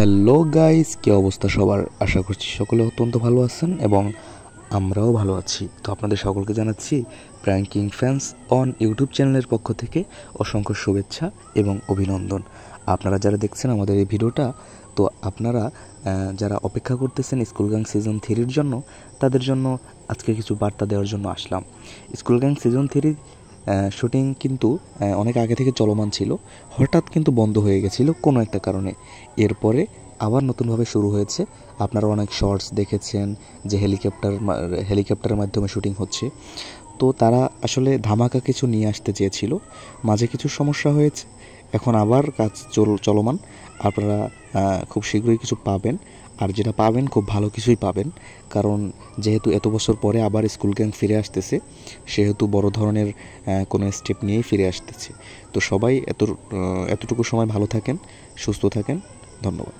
Hello guys, কী অবস্থা সবার? আশা করছি সকলে অত্যন্ত ভালো আছেন এবং আমরাও ভালো আছি। তো আপনাদের সকলকে জানাচ্ছি প্র্যাঙ্কিং ফ্যান্স অন ইউটিউব চ্যানেলের পক্ষ থেকে অসংখ্য শুভেচ্ছা এবং অভিনন্দন। আপনারা যারা দেখছেন আমাদের এই ভিডিওটা, তো আপনারা যারা অপেক্ষা করতেছেন স্কুল গ্যাং সিজন 3-র জন্য, তাদের জন্য আজকে কিছু বার্তা দেওয়ার জন্য আসলাম। স্কুল গ্যাং সিজন 3 শুটিং কিন্তু অনেক আগে থেকে চলমান ছিল, হঠাৎ কিন্তু বন্ধ হয়ে গেছিলো কোনো একটা কারণে। এরপরে আবার নতুনভাবে শুরু হয়েছে। আপনারা অনেক শর্টস দেখেছেন যে হেলিকপ্টারের মাধ্যমে শুটিং হচ্ছে। তো তারা আসলে ধামাকা কিছু নিয়ে আসতে চেয়েছিল, মাঝে কিছু সমস্যা হয়েছে, এখন আবার কাজ চলমান। আপনারা খুব শীঘ্রই কিছু পাবেন, আর যেটা পাবেন খুব ভালো কিছুই পাবেন, কারণ যেহেতু এত বছর পরে আবার স্কুল গ্যাং ফিরে আসতেছে, সেহেতু বড় ধরনের কোনো স্টেপ নিয়েই ফিরে আসতেছে। তো সবাই এতটুকু সময় ভালো থাকেন, সুস্থ থাকেন। ধন্যবাদ।